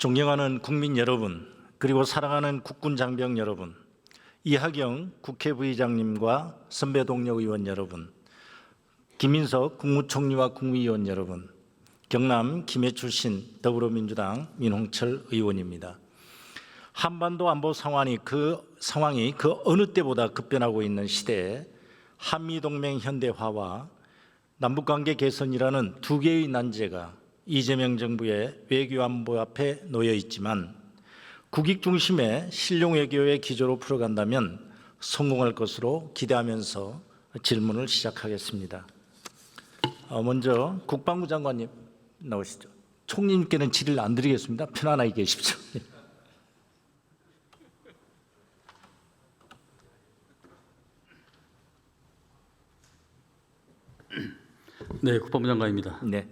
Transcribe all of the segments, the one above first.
존경하는 국민 여러분, 그리고 사랑하는 국군 장병 여러분, 이하경 국회 부의장님과 선배 동료 의원 여러분, 김인석 국무총리와 국무위원 여러분, 경남 김해 출신 더불어민주당 민홍철 의원입니다. 한반도 안보 상황이 그 어느 때보다 급변하고 있는 시대에 한미동맹 현대화와 남북관계 개선이라는 두 개의 난제가 이재명 정부의 외교안보 앞에 놓여 있지만 국익 중심의 실용 외교의 기조로 풀어간다면 성공할 것으로 기대하면서 질문을 시작하겠습니다. 먼저 국방부 장관님 나오시죠. 총리님께는 질의를 안 드리겠습니다. 편안하게 계십시오. 네, 국방부 장관입니다. 네.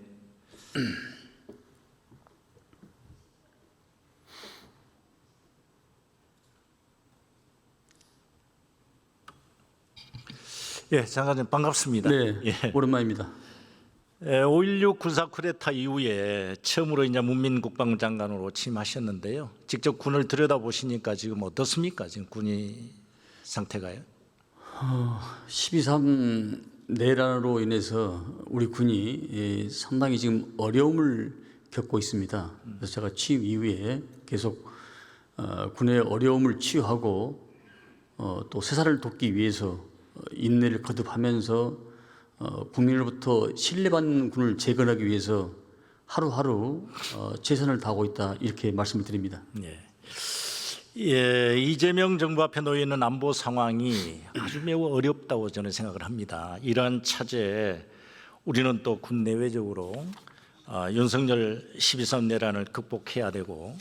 예, 장관님 반갑습니다. 네, 예. 오랜만입니다. 5.16 군사 쿠데타 이후에 처음으로 이제 문민국방부 장관으로 취임하셨는데요. 직접 군을 들여다보시니까 지금 어떻습니까? 지금 군이 상태가요? 12.3 내란으로 인해서 우리 군이 상당히 지금 어려움을 겪고 있습니다. 그래서 제가 취임 이후에 계속 군의 어려움을 치유하고 또 세사를 돕기 위해서 인내를 거듭하면서 국민으로부터 신뢰받는 군을 재건하기 위해서 하루하루 최선을 다하고 있다, 이렇게 말씀을 드립니다. 예, 이재명 정부 앞에 놓여 있는 안보 상황이 아주 매우 어렵다고 저는 생각을 합니다. 이러한 차제에 우리는 또 군 내외적으로 윤석열 12.3 내란을 극복해야 되고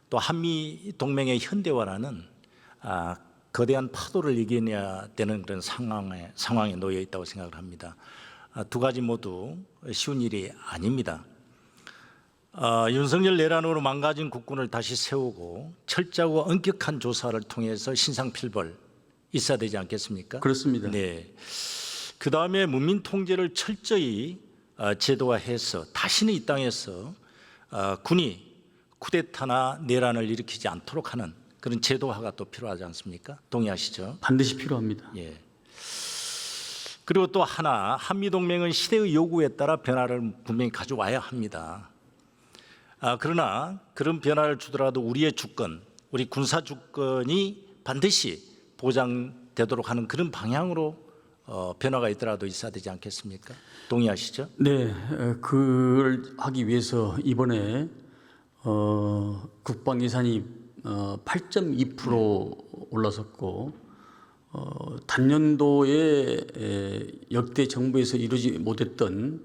또 한미 동맹의 현대화라는 거대한 파도를 이겨내야 되는 그런 상황에 놓여 있다고 생각을 합니다. 두 가지 모두 쉬운 일이 아닙니다. 윤석열 내란으로 망가진 국군을 다시 세우고 철저하고 엄격한 조사를 통해서 신상필벌 있어야 되지 않겠습니까? 그렇습니다. 네. 그 다음에 문민 통제를 철저히 제도화해서 다시는 이 땅에서 군이 쿠데타나 내란을 일으키지 않도록 하는 그런 제도화가 또 필요하지 않습니까? 동의하시죠? 반드시 필요합니다. 예. 그리고 또 하나, 한미동맹은 시대의 요구에 따라 변화를 분명히 가져와야 합니다. 그러나 그런 변화를 주더라도 우리의 주권, 우리 군사 주권이 반드시 보장되도록 하는 그런 방향으로 변화가 있더라도 있어야 되지 않겠습니까? 동의하시죠? 네, 그걸 하기 위해서 이번에 국방 예산이 8.2% 올라섰고 단년도에 역대 정부에서 이루지 못했던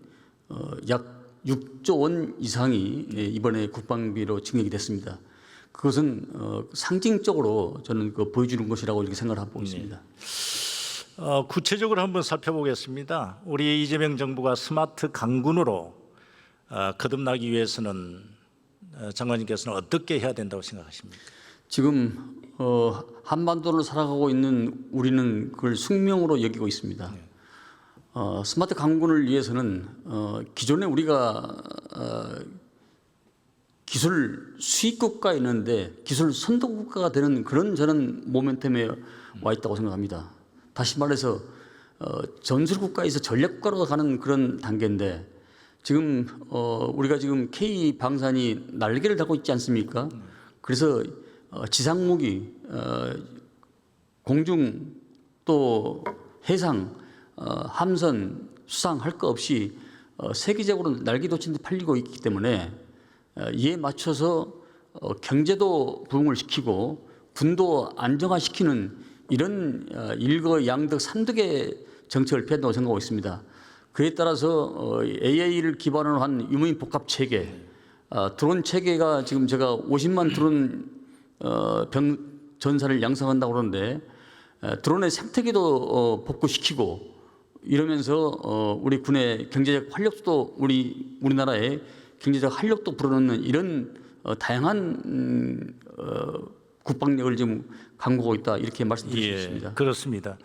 약 6조 원 이상이 이번에 국방비로 증액이 됐습니다. 그것은 상징적으로 저는 보여주는 것이라고 이렇게 생각을 하고 있습니다. 구체적으로 한번 살펴보겠습니다. 우리 이재명 정부가 스마트 강군으로 거듭나기 위해서는 장관님께서는 어떻게 해야 된다고 생각하십니까? 지금 한반도를 살아가고 있는 우리는 그걸 숙명으로 여기고 있습니다. 스마트 강군을 위해서는 기존에 우리가 기술 수입 국가에 있는데 기술 선도 국가가 되는 그런 저는 모멘텀에 와 있다고 생각합니다. 다시 말해서 전술 국가에서 전략 국가로 가는 그런 단계인데 지금 우리가 지금 K 방산이 날개를 달고 있지 않습니까? 그래서 지상무기, 공중 또 해상, 함선, 수상 할 거 없이 세계적으로 날개도친데 팔리고 있기 때문에 이에 맞춰서 경제도 부흥을 시키고 군도 안정화시키는 이런 일거양득 삼득의 정책을 펴야 생각하고 있습니다. 그에 따라서 AI를 기반으로 한 유무인 복합 체계, 드론 체계가 지금 제가 50만 드론 전사를 양성한다고 그러는데 드론의 생태계도 복구시키고 이러면서 우리 군의 경제적 활력도 우리나라의 경제적 활력도 불어넣는 이런 다양한 국방력을 지금 강구하고 있다, 이렇게 말씀드릴 수 있습니다. 그렇습니다.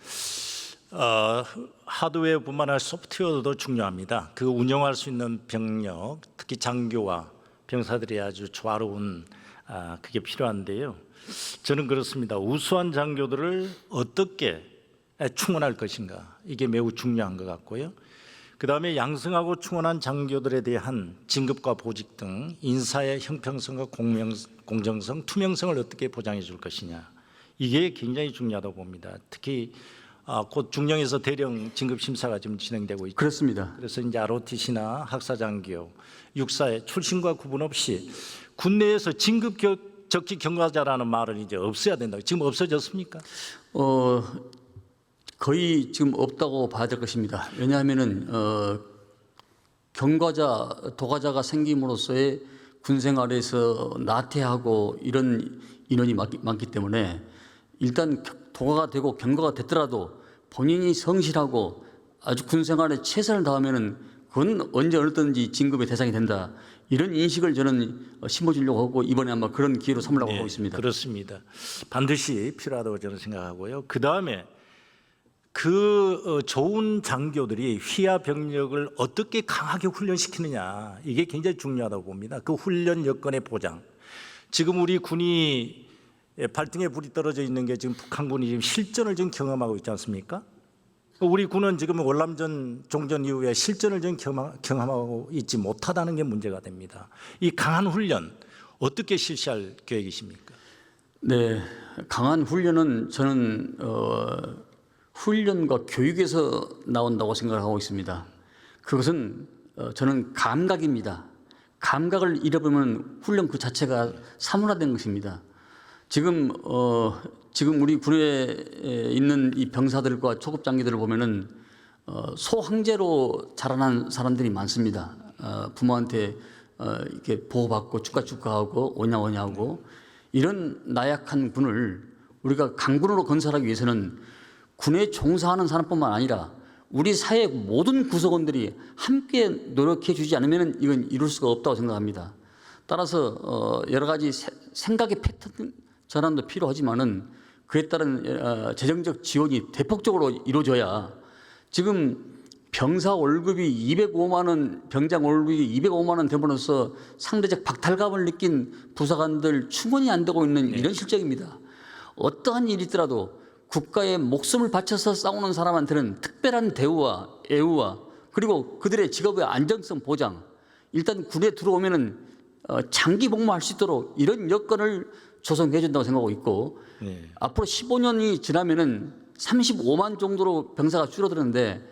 하드웨어뿐만 아니라 소프트웨어도 중요합니다. 그 운영할 수 있는 병력, 특히 장교와 병사들이 아주 조화로운 그게 필요한데요. 저는 그렇습니다. 우수한 장교들을 어떻게 충원할 것인가 이게 매우 중요한 것 같고요. 그다음에 양성하고 충원한 장교들에 대한 진급과 보직 등 인사의 형평성과 공정성, 투명성을 어떻게 보장해 줄 것이냐 이게 굉장히 중요하다고 봅니다. 특히 곧 중령에서 대령 진급 심사가 지금 진행되고 있죠. 그렇습니다. 그래서 이제 ROTC나 학사장교, 육사의 출신과 구분 없이 군내에서 진급 적지 경과자라는 말은 이제 없어야 된다. 지금 없어졌습니까? 거의 지금 없다고 봐야 될 것입니다. 왜냐하면은 경과자, 도과자가 생김으로써의 군 생활에서 나태하고 이런 인원이 많기 때문에 일단 도과가 되고 경과가 됐더라도 본인이 성실하고 아주 군 생활에 최선을 다하면은 그건 언제 어느든지 진급의 대상이 된다. 이런 인식을 저는 심어주려고 하고 이번에 아마 그런 기회로 삼으려고 하고 있습니다. 그렇습니다. 반드시 필요하다고 저는 생각하고요. 그 다음에 좋은 장교들이 휘하 병력을 어떻게 강하게 훈련시키느냐 이게 굉장히 중요하다고 봅니다. 그 훈련 여건의 보장. 지금 우리 군이 발등에 불이 떨어져 있는 게 지금 북한군이 지금 실전을 지금 경험하고 있지 않습니까? 우리 군은 지금 월남전 종전 이후에 실전을 지금 경험하고 있지 못하다는 게 문제가 됩니다. 이 강한 훈련 어떻게 실시할 계획이십니까? 네, 강한 훈련은 저는 훈련과 교육에서 나온다고 생각하고 있습니다. 그것은 저는 감각입니다. 감각을 잃어버리면 훈련 그 자체가 사문화된 것입니다. 지금 우리 군에 있는 이 병사들과 초급 장교들을 보면은 소황제로 자라난 사람들이 많습니다. 부모한테 이렇게 보호받고 축가축가하고 오냐오냐하고 이런 나약한 군을 우리가 강군으로 건설하기 위해서는 군에 종사하는 사람뿐만 아니라 우리 사회 모든 구성원들이 함께 노력해 주지 않으면 이건 이룰 수가 없다고 생각합니다. 따라서 여러 가지 생각의 패턴 전환도 필요하지만은 그에 따른 재정적 지원이 대폭적으로 이루어져야 지금 병사 월급이 205만 원, 병장 월급이 205만 원 됨으로써 상대적 박탈감을 느낀 부사관들 충원이 안 되고 있는 이런 실정입니다. 어떠한 일이 있더라도 국가의 목숨을 바쳐서 싸우는 사람한테는 특별한 대우와 애우와 그리고 그들의 직업의 안정성 보장, 일단 군에 들어오면은 장기 복무할 수 있도록 이런 여건을 조성해 준다고 생각하고 있고 앞으로 15년이 지나면은 35만 정도로 병사가 줄어드는데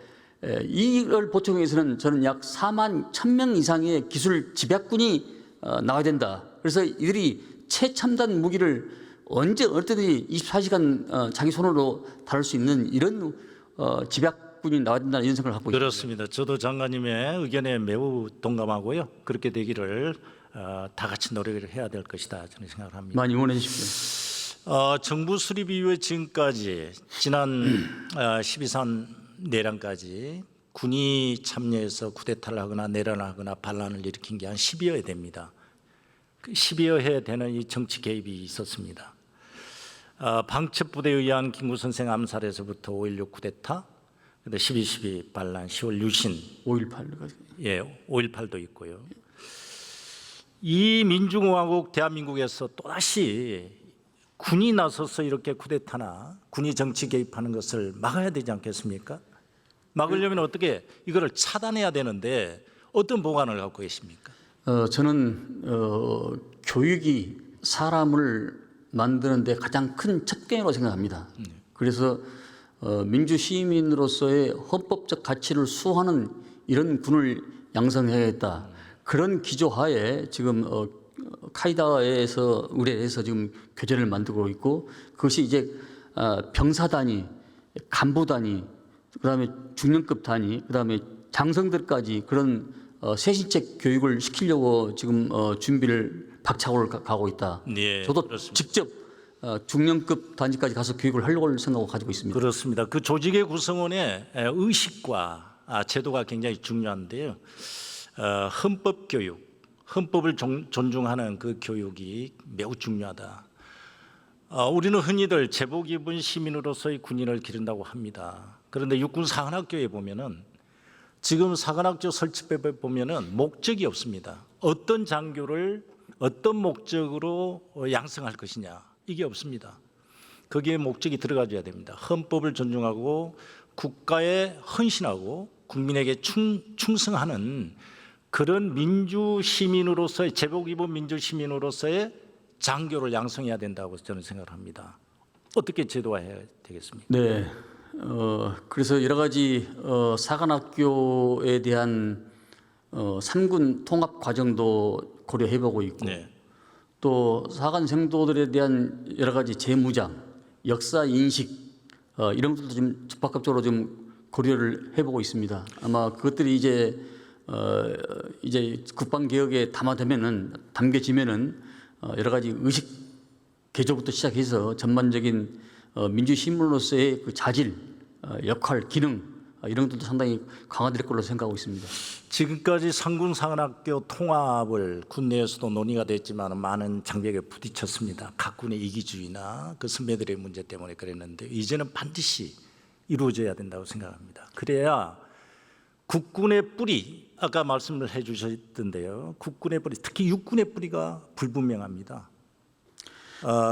이걸 보충하기 위해서는 저는 약 4만 1,000명 이상의 기술 집약군이 나와야 된다. 그래서 이들이 최첨단 무기를 언제 어디든지 24시간 자기 손으로 다룰 수 있는 이런 집약군이 나와야 된다는 이런 생각을 갖고 있습니다. 그렇습니다. 저도 장관님의 의견에 매우 동감하고요. 그렇게 되기를 다 같이 노력을 해야 될 것이다 저는 생각을 합니다. 많이 응원해 주십시오. 정부 수립 이후에 지금까지 지난 12.3 내란까지 군이 참여해서 쿠데타를 하거나 내란을 하거나 반란을 일으킨 게 한 10여회 됩니다. 10여 해 되는 이 정치 개입이 있었습니다. 방첩부대에 의한 김구 선생 암살에서부터 5.16 쿠데타, 12.12 반란, 10월 유신, 5.18. 5.18도 있고요. 이 민주공화국 대한민국에서 또다시 군이 나서서 이렇게 쿠데타나 군이 정치 개입하는 것을 막아야 되지 않겠습니까? 막으려면 어떻게 이거를 차단해야 되는데 어떤 보관을 갖고 계십니까? 저는 교육이 사람을 만드는 데 가장 큰 첩경이라고 생각합니다. 그래서 민주 시민으로서의 헌법적 가치를 수호하는 이런 군을 양성해야겠다. 그런 기조하에 지금 카이다에서 의뢰해서 지금 교재를 만들고 있고 그것이 이제 병사 단위, 간부 단위, 그다음에 중령급 단위, 그다음에 장성들까지 그런 세신책 교육을 시키려고 지금 준비를 박차고를 가고 있다. 네, 저도 그렇습니다. 직접 중령급 단위까지 가서 교육을 하려고 생각을 가지고 있습니다. 그렇습니다. 그 조직의 구성원의 의식과 제도가 굉장히 중요한데요. 헌법 교육, 헌법을 존중하는 그 교육이 매우 중요하다. 우리는 흔히들 제복 입은 시민으로서의 군인을 기른다고 합니다. 그런데 육군 사관학교에 보면은 지금 사관학교 설치법에 보면은 목적이 없습니다. 어떤 장교를 어떤 목적으로 양성할 것이냐 이게 없습니다. 거기에 목적이 들어가줘야 됩니다. 헌법을 존중하고 국가에 헌신하고 국민에게 충성하는 그런 민주 시민으로서의 제복 입은 민주 시민으로서의 장교를 양성해야 된다고 저는 생각을 합니다. 어떻게 제도화해야 되겠습니까? 네. 그래서 여러 가지 사관학교에 대한 3군 통합 과정도 고려해보고 있고 네. 또 사관 생도들에 대한 여러 가지 재무장, 역사 인식 이런 것들도 좀 적극적으로 좀 고려를 해보고 있습니다. 아마 그것들이 이제 국방 개혁에 담겨지면은 여러 가지 의식 개조부터 시작해서 전반적인 민주 시민으로서의 그 자질, 역할, 기능 이런 것들도 상당히 강화될 걸로 생각하고 있습니다. 지금까지 상군 사관학교 통합을 국내에서도 논의가 됐지만 많은 장벽에 부딪혔습니다. 각군의 이기주의나 그 선배들의 문제 때문에 그랬는데 이제는 반드시 이루어져야 된다고 생각합니다. 그래야 국군의 뿌리, 아까 말씀을 해주셨던데요. 국군의 뿌리, 특히 육군의 뿌리가 불분명합니다.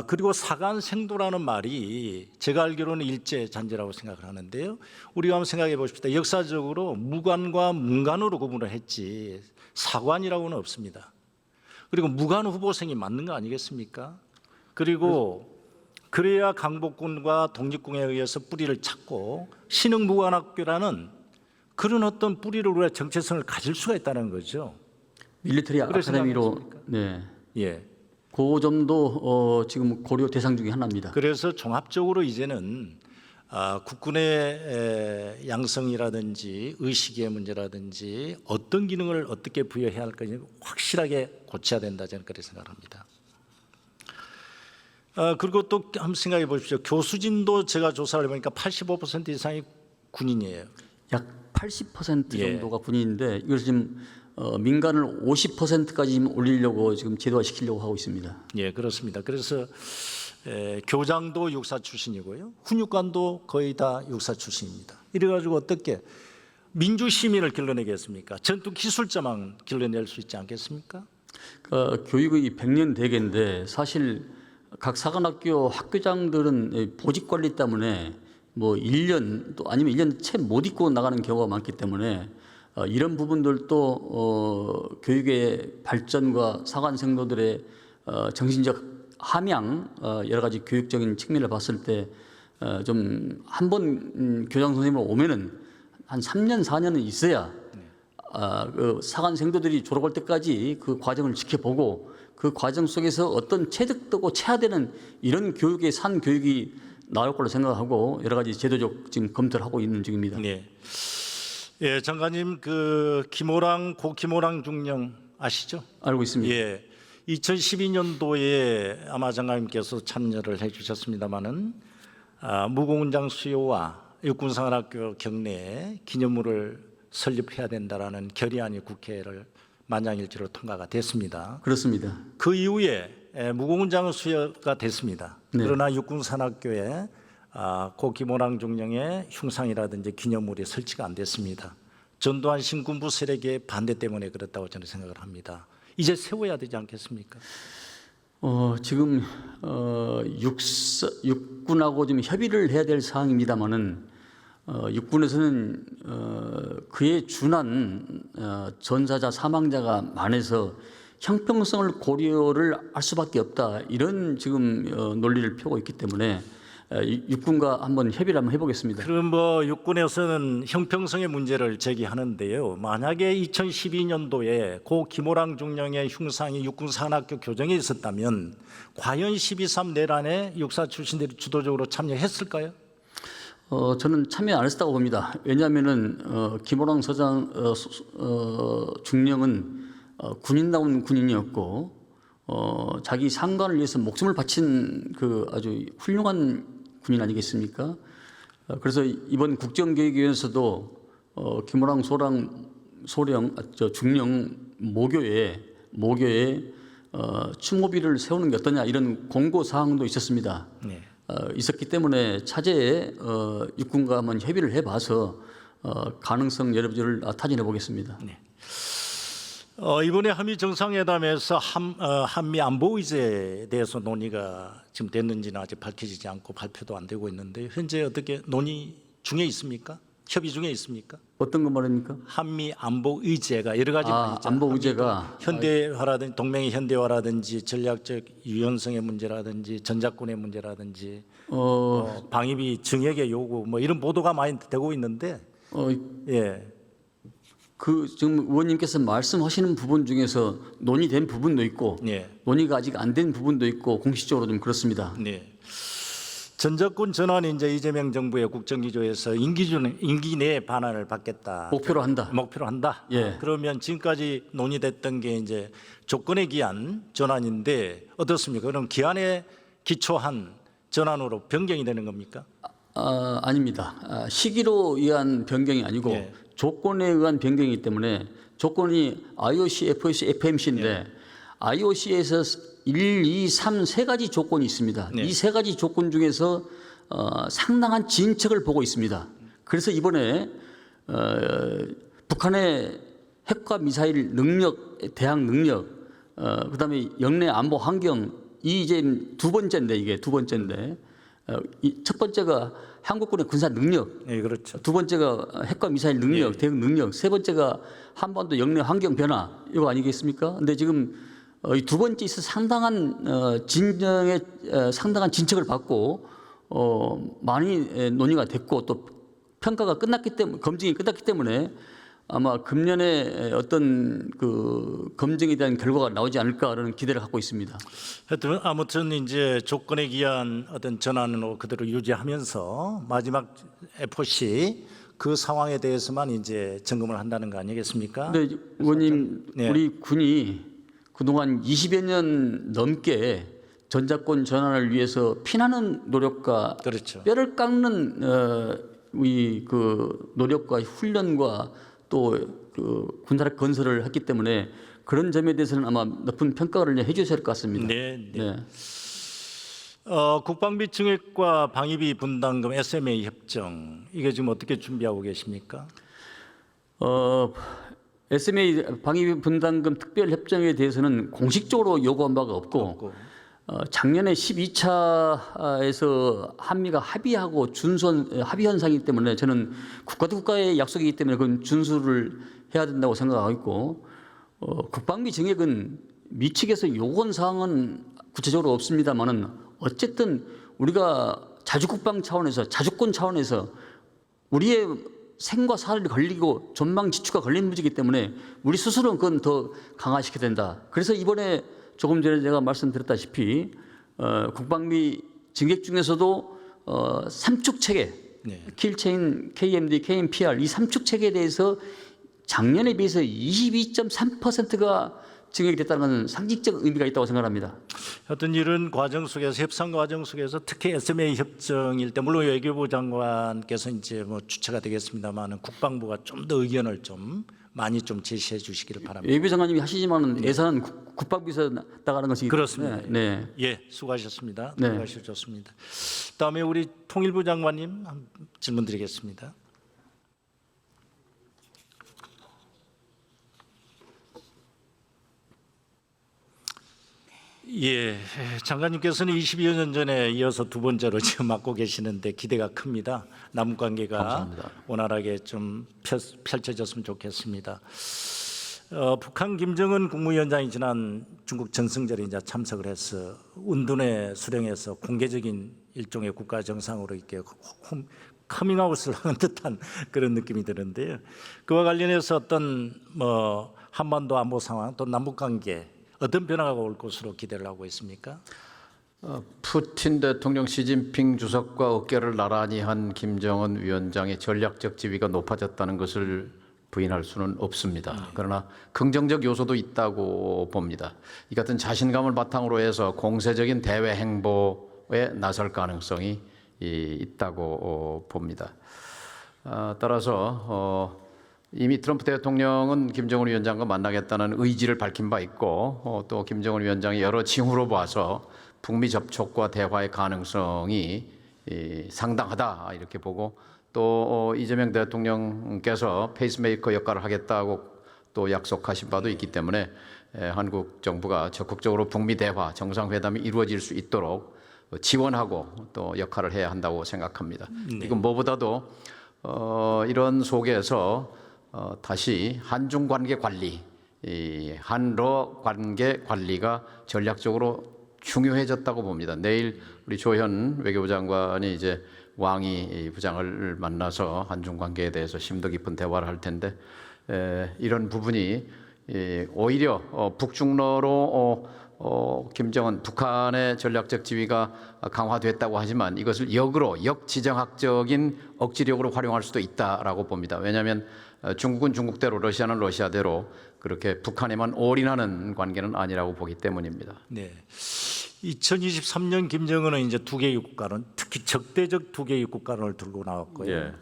그리고 사관생도라는 말이 제가 알기로는 일제 잔재라고 생각을 하는데요. 우리가 한번 생각해 보십시다. 역사적으로 무관과 문관으로 구분을 했지 사관이라고는 없습니다. 그리고 무관 후보생이 맞는 거 아니겠습니까? 그리고 그래야 강복군과 독립군에 의해서 뿌리를 찾고 신흥무관학교라는 그런 어떤 뿌리를 우리가 정체성을 가질 수가 있다는 거죠. 밀리터리 그래서 아카데미로 생각하십니까? 네. 예. 그 점도 지금 고려 대상 중에 하나입니다. 그래서 종합적으로 이제는 국군의 양성이라든지 의식의 문제라든지 어떤 기능을 어떻게 부여해야 할 건지 확실하게 고쳐야 된다 저는 그렇게 생각합니다. 그리고 또 한번 생각해 보십시오. 교수진도 제가 조사를 해보니까 85% 이상이 군인이에요. 약 80% 예. 정도가 군인인데 이걸 지금 민간을 50%까지 올리려고 지금 제도화시키려고 하고 있습니다. 예, 그렇습니다. 그래서 교장도 육사 출신이고요. 훈육관도 거의 다 육사 출신입니다. 이래가지고 어떻게 민주 시민을 길러내겠습니까? 전투 기술자만 길러낼 수 있지 않겠습니까? 교육의 100년 대계인데 사실 각 사관학교 학교장들은 보직 관리 때문에 뭐 1년 또 아니면 1년 채 못 입고 나가는 경우가 많기 때문에 이런 부분들도 교육의 발전과 사관 생도들의 정신적 함양 여러 가지 교육적인 측면을 봤을 때 좀 한 번 교장 선생님으로 오면은 한 3년 4년은 있어야 그 사관 생도들이 졸업할 때까지 그 과정을 지켜보고 그 과정 속에서 어떤 체득되고 체화되는 이런 교육의 산 교육이 나올 걸로 생각하고 여러 가지 제도적 지금 검토를 하고 있는 중입니다. 네. 예, 장관님 그 고 김호랑 중령 아시죠? 알고 있습니다. 예. 2012년도에 아마 장관님께서 참여를 해주셨습니다마는 무공훈장 수요와 육군사관학교 경내에 기념물을 설립해야 된다라는 결의안이 국회를 만장일치로 통과가 됐습니다. 그렇습니다. 그 이후에 무공훈장 수여가 됐습니다. 네. 그러나 육군산학교에 고 김호랑 중령의 흉상이라든지 기념물이 설치가 안 됐습니다. 전두환 신군부 세력의 반대 때문에 그렇다고 저는 생각을 합니다. 이제 세워야 되지 않겠습니까? 지금 육군하고 좀 협의를 해야 될 사항입니다만은 육군에서는 그에 준한 전사자 사망자가 많아서 형평성을 고려를 할 수밖에 없다 이런 지금 논리를 펴고 있기 때문에 육군과 한번 협의를 한번 해보겠습니다. 그럼 뭐 육군에서는 형평성의 문제를 제기하는데요. 만약에 2012년도에 고 김호랑 중령의 흉상이 육군사관학교 교정에 있었다면 과연 12.3 내란에 육사 출신들이 주도적으로 참여했을까요? 저는 참여 안 했다고 봅니다. 왜냐하면은 김호랑 중령은 군인다운 군인이었고 자기 상관을 위해서 목숨을 바친 그 아주 훌륭한 군인 아니겠습니까? 그래서 이번 국정교육위원회에서도 김호랑 중령 모교에 추모비를 세우는 게 어떠냐 이런 공고 사항도 있었습니다. 네. 있었기 때문에 차제에 육군과 한번 협의를 해봐서 가능성 여러 가지를 타진해 보겠습니다. 네. 이번에 한미 정상회담에서 한미 안보 의제에 대해서 논의가 지금 됐는지는 아직 밝혀지지 않고 발표도 안 되고 있는데 현재 어떻게 논의 중에 있습니까? 협의 중에 있습니까? 어떤 거 말입니까? 한미 안보 의제가 여러 가지 있잖아요. 안보 의제가 현대화라든지 동맹의 현대화라든지 전략적 유연성의 문제라든지 전작권의 문제라든지 방위비 증액의 요구 뭐 이런 보도가 많이 되고 있는데 예. 그 지금 의원님께서 말씀하시는 부분 중에서 논의된 부분도 있고 예. 논의가 아직 안 된 부분도 있고 공식적으로 좀 그렇습니다. 네. 전작권 전환이 이제 이재명 정부의 국정기조에서 임기 내에 반환을 받겠다. 목표로 한다. 목표로 한다. 예. 그러면 지금까지 논의됐던 게 이제 조건에 기한 전환인데 어떻습니까? 그럼 기한에 기초한 전환으로 변경이 되는 겁니까? 아닙니다. 시기로 의한 변경이 아니고 예. 조건에 의한 변경이기 때문에 조건이 IOC, FOC, FMC인데 IOC에서 1, 2, 3 세 가지 조건이 있습니다. 네. 이 세 가지 조건 중에서 상당한 진척을 보고 있습니다. 그래서 이번에 북한의 핵과 미사일 능력, 대항 능력, 그다음에 영내 안보 환경 이 이제 두 번째인데 이게 두 번째인데 첫 번째가 한국군의 군사 능력, 네, 그렇죠. 두 번째가 핵과 미사일 능력, 대응 능력, 세 번째가 한반도 영내 환경 변화 이거 아니겠습니까? 근데 지금 이 두 번째 있어 상당한 진정에 상당한 진척을 받고 많이 논의가 됐고 또 평가가 끝났기 때문에 검증이 끝났기 때문에 아마 금년에 어떤 그 검증에 대한 결과가 나오지 않을까라는 기대를 갖고 있습니다. 하여튼 아무튼 이제 조건에 기한 어떤 전환으로 그대로 유지하면서 마지막 FOC 그 상황에 대해서만 이제 점검을 한다는 거 아니겠습니까? 근데 의원님 네. 우리 군이 그동안 20여 년 넘게 전작권 전환을 위해서 피나는 노력과 그렇죠. 뼈를 깎는 우리 그 노력과 훈련과 또 그 군사력 건설을 했기 때문에 그런 점에 대해서는 아마 높은 평가를 해주셔야 할 것 같습니다. 네. 네. 국방비 증액과 방위비 분담금 SMA 협정 이게 지금 어떻게 준비하고 계십니까? SMA 방위비 분담금 특별 협정에 대해서는 공식적으로 요구한 바가 없고 작년에 12차에서 한미가 합의하고 준수한 합의 현상이기 때문에 저는 국가 대 국가의 약속이기 때문에 그건 준수를 해야 된다고 생각하고 있고 국방비 증액은 미 측에서 요구한 사항은 구체적으로 없습니다만은 어쨌든 우리가 자주국방 차원에서 자주권 차원에서 우리의 생과 살이 걸리고 전망 지추가 걸린 문제이기 때문에 우리 스스로는 그건 더 강화시켜야 된다. 그래서 이번에 조금 전에 제가 말씀드렸다시피 국방비 증액 중에서도 3축 체계, 네. 킬체인, KMD, KMPR 이 3축 체계에 대해서 작년에 비해서 22.3%가 증액이 됐다는 것은 상징적 의미가 있다고 생각합니다. 하여튼 이런 과정 속에서 협상 과정 속에서 특히 SMA 협정일 때 물론 외교부 장관께서 이제 뭐 주체가 되겠습니다만은 국방부가 좀 더 의견을 좀 많이 좀 제시해 주시기를 바랍니다. 외교부 장관님이 하시지만은 예산은 국방부에서 나가는 것이 그렇습니다. 네. 예, 수고하셨습니다. 네. 수고하셨습니다. 다음에 우리 통일부 장관님 질문 드리겠습니다. 예, 장관님께서는 22여 년 전에 이어서 두 번째로 지금 맡고 계시는데 기대가 큽니다. 남북 관계가 감사합니다. 원활하게 좀 펼쳐졌으면 좋겠습니다. 북한 김정은 국무위원장이 지난 중국 전승절에 이제 참석을 해서 운둔의 수령에서 공개적인 일종의 국가 정상으로 이렇게 커밍아웃을 하는 듯한 그런 느낌이 드는데요. 그와 관련해서 어떤 뭐 한반도 안보 상황 또 남북 관계 어떤 변화가 올 것으로 기대를 하고 있습니까? 푸틴 대통령, 시진핑 주석과 어깨를 나란히 한 김정은 위원장의 전략적 지위가 높아졌다는 것을 부인할 수는 없습니다. 그러나 긍정적 요소도 있다고 봅니다. 이 같은 자신감을 바탕으로 해서 공세적인 대외 행보에 나설 가능성이 있다고 봅니다. 따라서 이미 트럼프 대통령은 김정은 위원장과 만나겠다는 의지를 밝힌 바 있고 또 김정은 위원장이 여러 징후로 봐서 북미 접촉과 대화의 가능성이 상당하다 이렇게 보고 또 이재명 대통령께서 페이스메이커 역할을 하겠다고 또 약속하신 바도 있기 때문에 한국 정부가 적극적으로 북미 대화 정상회담이 이루어질 수 있도록 지원하고 또 역할을 해야 한다고 생각합니다. 이건 무엇보다도 이런 속에서 다시 한중 관계 관리, 이 한러 관계 관리가 전략적으로 중요해졌다고 봅니다. 내일 우리 조현 외교부 장관이 이제 왕이 부장을 만나서 한중 관계에 대해서 심도 깊은 대화를 할 텐데 이런 부분이 오히려 북중러로 김정은 북한의 전략적 지위가 강화됐다고 하지만 이것을 역으로 역지정학적인 억지력으로 활용할 수도 있다라고 봅니다. 왜냐하면 중국은 중국대로 러시아는 러시아대로 그렇게 북한에만 올인하는 관계는 아니라고 보기 때문입니다. 네. 2023년 김정은은 이제 두 개의 국가론, 특히 적대적 두 개의 국가론을 들고 나왔고요. 예.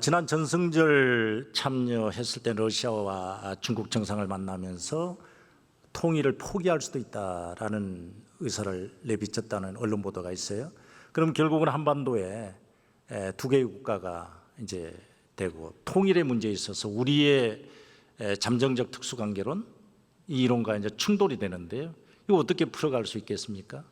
지난 전승절 참여했을 때 러시아와 중국 정상을 만나면서 통일을 포기할 수도 있다라는 의사를 내비쳤다는 언론 보도가 있어요. 그럼 결국은 한반도에 두 개의 국가가 이제 되고 통일의 문제에 있어서 우리의 잠정적 특수관계론 이 이론과 이제 충돌이 되는데요. 이거 어떻게 풀어갈 수 있겠습니까?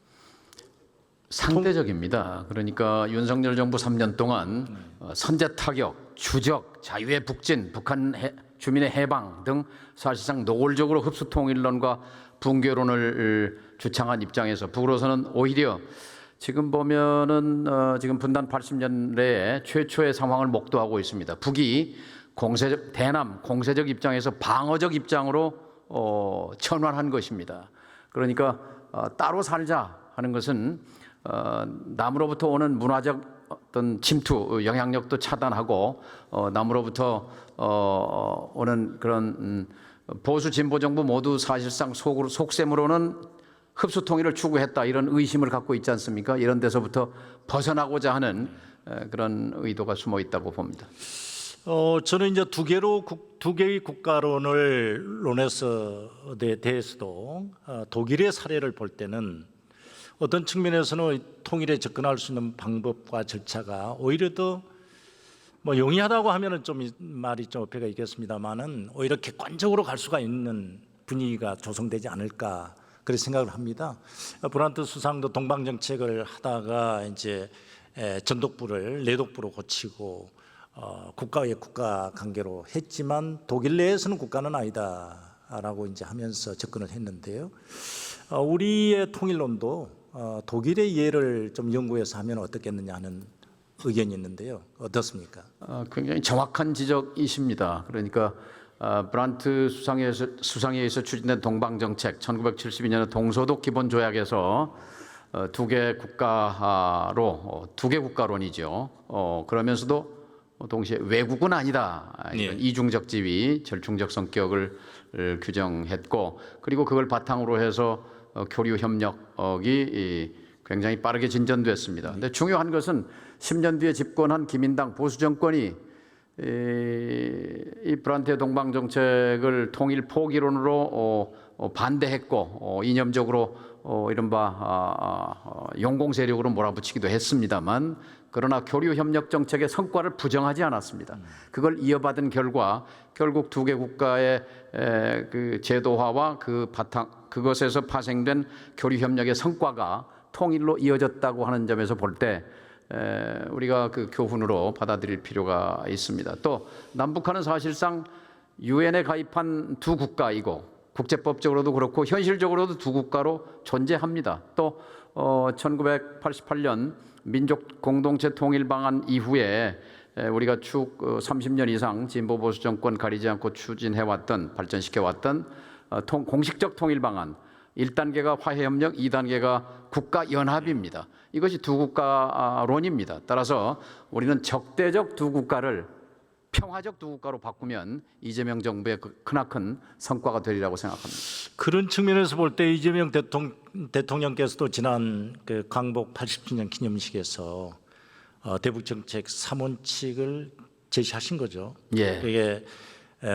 상대적입니다. 그러니까 윤석열 정부 3년 동안 선제 타격, 주적, 자유의 북진, 북한 주민의 해방 등 사실상 노골적으로 흡수 통일론과 붕괴론을 주창한 입장에서 북으로서는 오히려 지금 보면은 지금 분단 80년 내에 최초의 상황을 목도하고 있습니다. 북이 대남 공세적 입장에서 방어적 입장으로 전환한 것입니다. 그러니까 따로 살자 하는 것은 남으로부터 오는 문화적 어떤 침투 영향력도 차단하고 남으로부터 오는 그런 보수 진보 정부 모두 사실상 속셈으로는 흡수 통일을 추구했다 이런 의심을 갖고 있지 않습니까? 이런 데서부터 벗어나고자 하는 그런 의도가 숨어 있다고 봅니다. 저는 이제 두 개의 국가론을 논해서 대해서도 독일의 사례를 볼 때는 어떤 측면에서는 통일에 접근할 수 있는 방법과 절차가 오히려 더 뭐 용이하다고 하면은 좀 말이 좀 어폐가 있겠습니다만은 오히려 객관적으로 갈 수가 있는 분위기가 조성되지 않을까 그렇게 생각을 합니다. 브란트 수상도 동방 정책을 하다가 이제 전독부를 내독부로 고치고 국가의 국가 관계로 했지만 독일 내에서는 국가는 아니다라고 이제 하면서 접근을 했는데요. 우리의 통일론도 독일의 예를 좀 연구해서 하면 어떻겠느냐 하는 의견이 있는데요. 어떻습니까? 굉장히 정확한 지적이십니다. 그러니까 브란트 수상에 의해서 추진된 동방 정책 1972년의 동서독 기본 조약에서 두 개 국가로 두 개 국가론이죠. 그러면서도 동시에 외국은 아니다. 이런 이중적 지위, 절충적 성격을 규정했고 그리고 그걸 바탕으로 해서 교류 협력이 굉장히 빠르게 진전됐습니다. 근데 중요한 것은 10년 뒤에 집권한 기민당 보수 정권이 이 브란트의 동방 정책을 통일 포기론으로 반대했고 이념적으로 이른바 용공 세력으로 몰아붙이기도 했습니다만 그러나 교류 협력 정책의 성과를 부정하지 않았습니다. 그걸 이어받은 결과 결국 두 개 국가의 그 제도화와 그 바탕 그것에서 파생된 교류 협력의 성과가 통일로 이어졌다고 하는 점에서 볼 때 우리가 그 교훈으로 받아들일 필요가 있습니다. 또 남북한은 사실상 유엔에 가입한 두 국가이고 국제법적으로도 그렇고 현실적으로도 두 국가로 존재합니다. 또 1988년 민족 공동체 통일 방안 이후에 우리가 쭉 30년 이상 진보 보수 정권 가리지 않고 추진해왔던 발전시켜왔던 공식적 통일 방안 1단계가 화해협력, 2단계가 국가연합입니다. 이것이 두 국가론입니다. 따라서 우리는 적대적 두 국가를 평화적 두 국가로 바꾸면 이재명 정부의 크나큰 성과가 되리라고 생각합니다. 그런 측면에서 볼 때 이재명 대통령께서도 지난 그 광복 80주년 기념식에서 대북 정책 3원칙을 제시하신 거죠. 예. 이게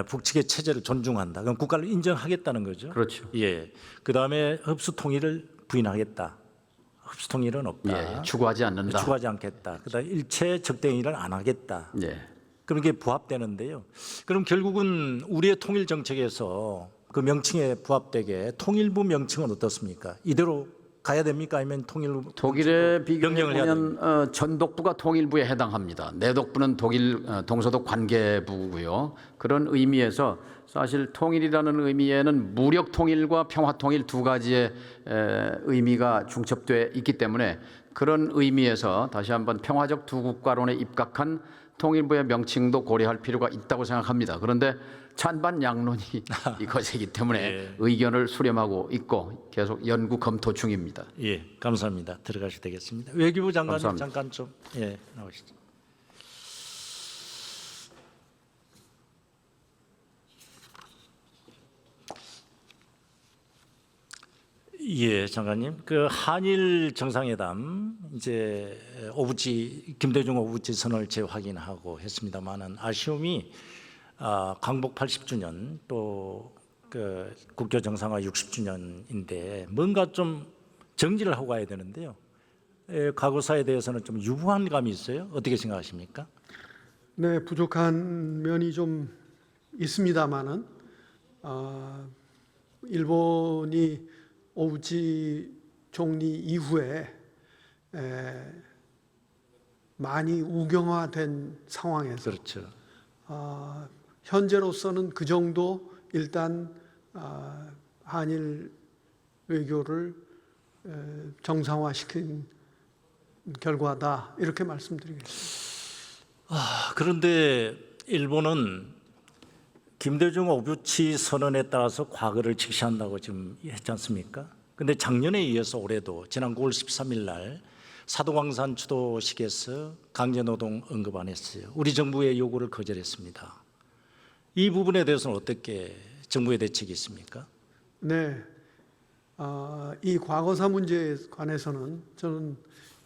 북측의 체제를 존중한다. 그럼 국가를 인정하겠다는 거죠. 그렇죠. 예. 그 다음에 흡수 통일을 부인하겠다. 흡수 통일은 없다. 예, 추구하지 않는다. 추구하지 않겠다. 그다음 일체 적대 행위를 안 하겠다. 예. 그런 게 부합되는데요. 그럼 결국은 우리의 통일 정책에서 그 명칭에 부합되게 통일부 명칭은 어떻습니까? 이대로 가야 됩니까? 아니면 통일부 독일에 비교해 명령을 해야 보면 전독부가 통일부에 해당합니다. 내독부는 독일 동서독 관계부고요. 그런 의미에서 사실 통일이라는 의미에는 무력 통일과 평화 통일 두 가지의 의미가 중첩돼 있기 때문에 그런 의미에서 다시 한번 평화적 두 국가론에 입각한 통일부의 명칭도 고려할 필요가 있다고 생각합니다. 그런데 찬반 양론이 이것이기 때문에 예. 의견을 수렴하고 있고 계속 연구 검토 중입니다. 예, 감사합니다. 들어가셔도 되겠습니다. 외교부 장관님 감사합니다. 잠깐 좀 나오시죠. 예, 장관님. 그 한일 정상회담 이제 김대중 오부지 선언을 재확인하고 했습니다만은 아쉬움이 광복 80주년 또 그 국교 정상화 60주년인데 뭔가 좀 정리를 하고 가야 되는데요. 과거사에 대해서는 좀 유구한 감이 있어요. 어떻게 생각하십니까? 네, 부족한 면이 좀 있습니다만은 일본이 오부지 총리 이후에 많이 우경화된 상황에서 그렇죠. 현재로서는 그 정도 일단 한일 외교를 정상화시킨 결과다 이렇게 말씀드리겠습니다. 그런데 일본은 김대중 오부치 선언에 따라서 과거를 직시한다고 지금 했지 않습니까? 그런데 작년에 이어서 올해도 지난 9월 13일 날 사도광산 추도식에서 강제노동 언급 안 했어요. 우리 정부의 요구를 거절했습니다. 이 부분에 대해서는 어떻게 정부의 대책이 있습니까? 네, 이 과거사 문제에 관해서는 저는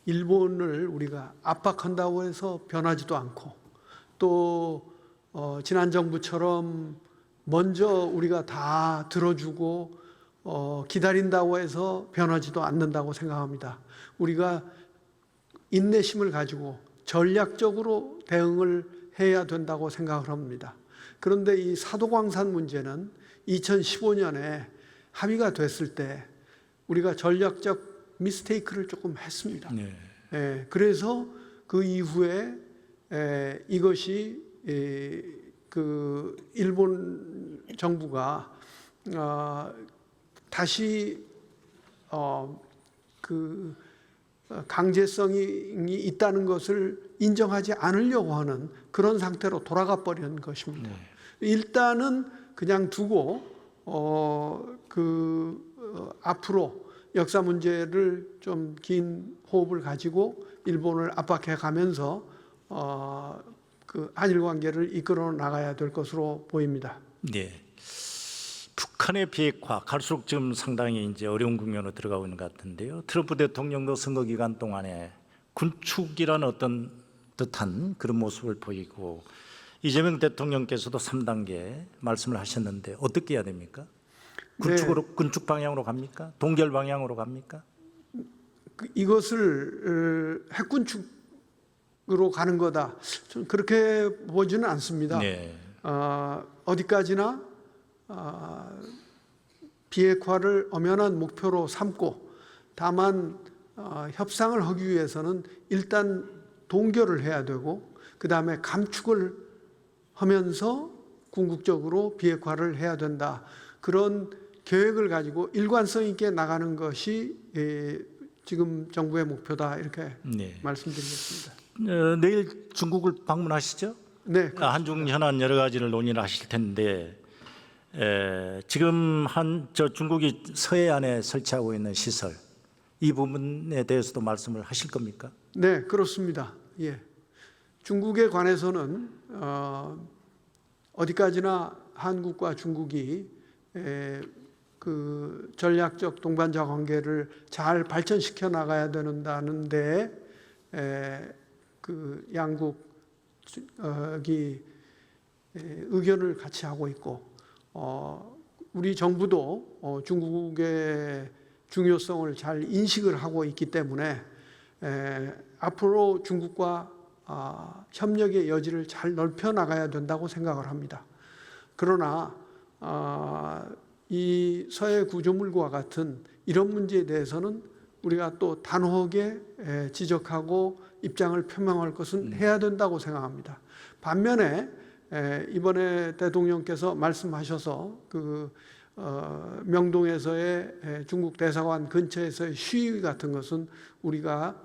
일본을 우리가 압박한다고 해서 변하지도 않고 또 지난 정부처럼 먼저 우리가 다 들어주고 기다린다고 해서 변하지도 않는다고 생각합니다. 우리가 인내심을 가지고 전략적으로 대응을 해야 된다고 생각을 합니다. 그런데 이 사도광산 문제는 2015년에 합의가 됐을 때 우리가 전략적 미스테이크를 조금 했습니다. 네. 그래서 그 이후에 이것이 그 일본 정부가 다시 그 강제성이 있다는 것을 인정하지 않으려고 하는 그런 상태로 돌아가 버린 것입니다. 네. 일단은 그냥 두고 앞으로 역사 문제를 좀 긴 호흡을 가지고 일본을 압박해 가면서 그 한일 관계를 이끌어 나가야 될 것으로 보입니다. 네. 북한의 비핵화 갈수록 지금 상당히 이제 어려운 국면으로 들어가고 있는 것 같은데요. 트럼프 대통령도 선거 기간 동안에 군축이라는 어떤 듯한 그런 모습을 보이고 이재명 대통령께서도 3단계 말씀을 하셨는데 어떻게 해야 됩니까? 군축 방향으로 갑니까? 동결 방향으로 갑니까? 이것을 핵군축으로 가는 거다. 저는 그렇게 보지는 않습니다. 네. 어디까지나 비핵화를 엄연한 목표로 삼고 다만 협상을 하기 위해서는 일단 동결을 해야 되고 그 다음에 감축을 하면서 궁극적으로 비핵화를 해야 된다. 그런 계획을 가지고 일관성 있게 나가는 것이 지금 정부의 목표다 이렇게 네. 말씀드리겠습니다. 내일 중국을 방문하시죠? 네, 한중 현안 여러 가지를 논의를 하실 텐데 지금 중국이 서해안에 설치하고 있는 시설 이 부분에 대해서도 말씀을 하실 겁니까? 네, 그렇습니다. 예, 중국에 관해서는 어디까지나 한국과 중국이 그 전략적 동반자 관계를 잘 발전시켜 나가야 되는다는데 그 양국이 의견을 같이 하고 있고 우리 정부도 중국의 중요성을 잘 인식을 하고 있기 때문에 앞으로 중국과 협력의 여지를 잘 넓혀 나가야 된다고 생각을 합니다. 그러나 이 서해 구조물과 같은 이런 문제에 대해서는 우리가 또 단호하게 지적하고 입장을 표명할 것은 해야 된다고 생각합니다. 반면에 이번에 대통령께서 말씀하셔서 명동에서의 중국 대사관 근처에서의 시위 같은 것은 우리가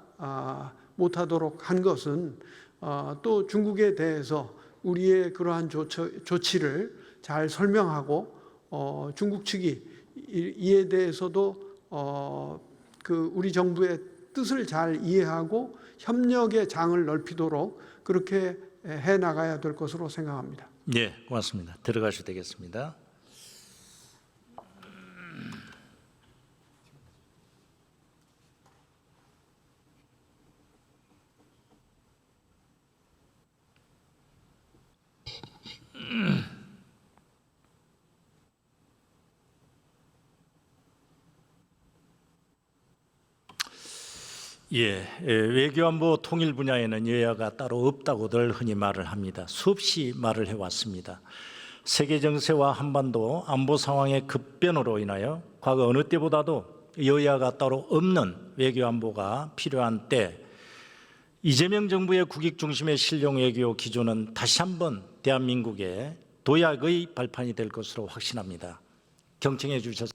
못하도록 한 것은 또 중국에 대해서 우리의 그러한 조치를 잘 설명하고 중국 측이 이에 대해서도 우리 정부의 뜻을 잘 이해하고 협력의 장을 넓히도록 그렇게 해 나가야 될 것으로 생각합니다. 예, 고맙습니다. 들어가셔도 되겠습니다. 외교안보 통일 분야에는 여야가 따로 없다고들 흔히 말을 합니다. 수없이 말을 해왔습니다. 세계 정세와 한반도 안보 상황의 급변으로 인하여 과거 어느 때보다도 여야가 따로 없는 외교안보가 필요한 때 이재명 정부의 국익 중심의 실용 외교 기조는 다시 한번 대한민국의 도약의 발판이 될 것으로 확신합니다. 경청해 주셔서